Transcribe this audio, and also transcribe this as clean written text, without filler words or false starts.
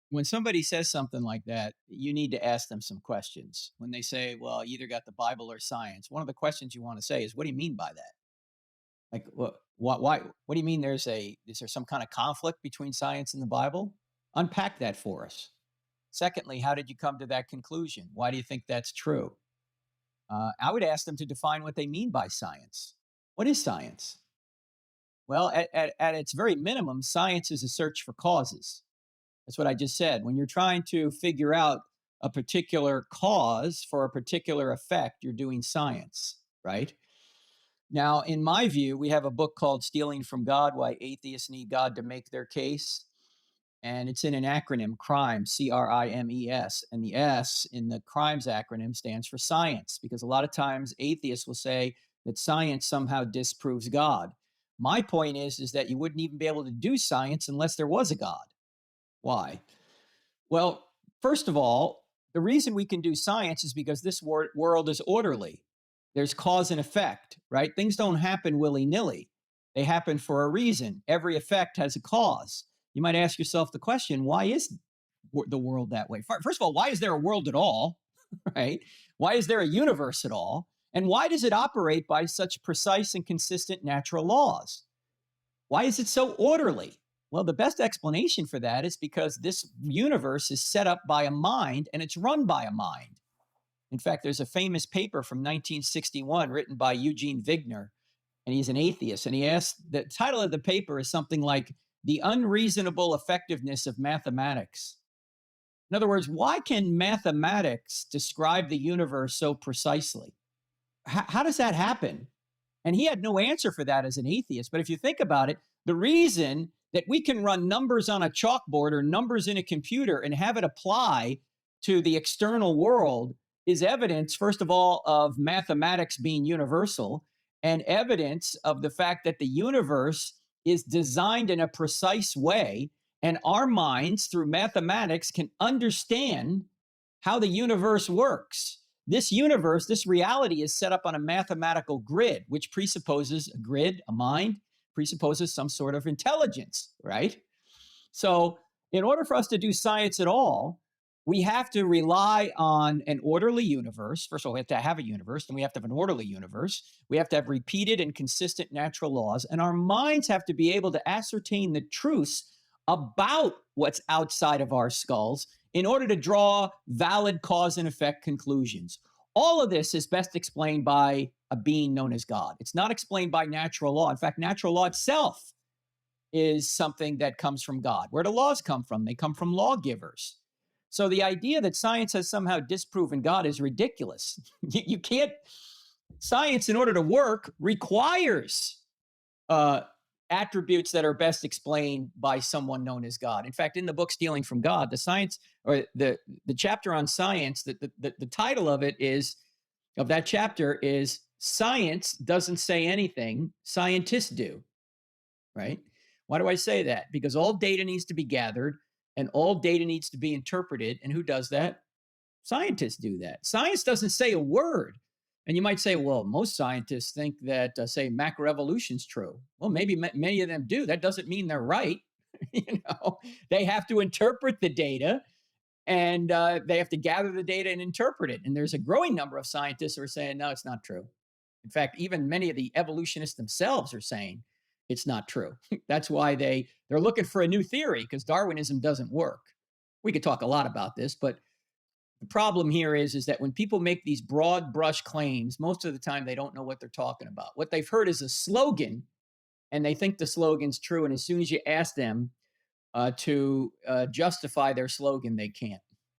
When somebody says something like that, you need to ask them some questions. When they say, well, you either got the Bible or science, one of the questions you want to say is, what do you mean by that? Like, what do you mean is there some kind of conflict between science and the Bible? Unpack that for us. Secondly, how did you come to that conclusion? Why do you think that's true? I would ask them to define what they mean by science. What is science? Well, at its very minimum, science is a search for causes. That's what I just said. When you're trying to figure out a particular cause for a particular effect, you're doing science, right? Now, in my view, we have a book called Stealing from God: Why Atheists Need God to Make Their Case. And it's in an acronym, CRIMES, CRIMES. And the S in the CRIMES acronym stands for science, because a lot of times atheists will say that science somehow disproves God. My point is that you wouldn't even be able to do science unless there was a God. Why? Well, first of all, the reason we can do science is because this world is orderly. There's cause and effect, right? Things don't happen willy-nilly. They happen for a reason. Every effect has a cause. You might ask yourself the question, why is the world that way? First of all, why is there a world at all, right? Why is there a universe at all? And why does it operate by such precise and consistent natural laws? Why is it so orderly? Well, the best explanation for that is because this universe is set up by a mind and it's run by a mind. In fact, there's a famous paper from 1961 written by Eugene Wigner, and he's an atheist. And he asked, the title of the paper is something like The Unreasonable Effectiveness of Mathematics. In other words, why can mathematics describe the universe so precisely? How does that happen? And he had no answer for that as an atheist. But if you think about it, the reason that we can run numbers on a chalkboard or numbers in a computer and have it apply to the external world is evidence, first of all, of mathematics being universal, and evidence of the fact that the universe is designed in a precise way. And our minds, through mathematics, can understand how the universe works. This universe, this reality is set up on a mathematical grid, which presupposes a grid, a mind, presupposes some sort of intelligence, right? So, in order for us to do science at all, we have to rely on an orderly universe. First of all, we have to have a universe, then we have to have an orderly universe. We have to have repeated and consistent natural laws, and our minds have to be able to ascertain the truths about what's outside of our skulls in order to draw valid cause and effect conclusions. All of this is best explained by a being known as God. It's not explained by natural law. In fact, natural law itself is something that comes from God. Where do laws come from? They come from lawgivers. So the idea that science has somehow disproven God is ridiculous. You can't, science, in order to work, requires attributes that are best explained by someone known as God. In fact, in the book Stealing from God, the science, or the chapter on science, the title of it is, of that chapter is Science Doesn't Say Anything, Scientists Do, right? Why do I say that? Because all data needs to be gathered and all data needs to be interpreted. And who does that? Scientists do that. Science doesn't say a word. And you might say, well, most scientists think that, say, macroevolution's true. Well, maybe many of them do. That doesn't mean they're right. They have to interpret the data, and they have to gather the data and interpret it. And there's a growing number of scientists who are saying, no, it's not true. In fact, even many of the evolutionists themselves are saying it's not true. That's why they're looking for a new theory, because Darwinism doesn't work. We could talk a lot about this, but the problem here is that when people make these broad brush claims, most of the time they don't know what they're talking about. What they've heard is a slogan, and they think the slogan's true. And as soon as you ask them to justify their slogan, they can't.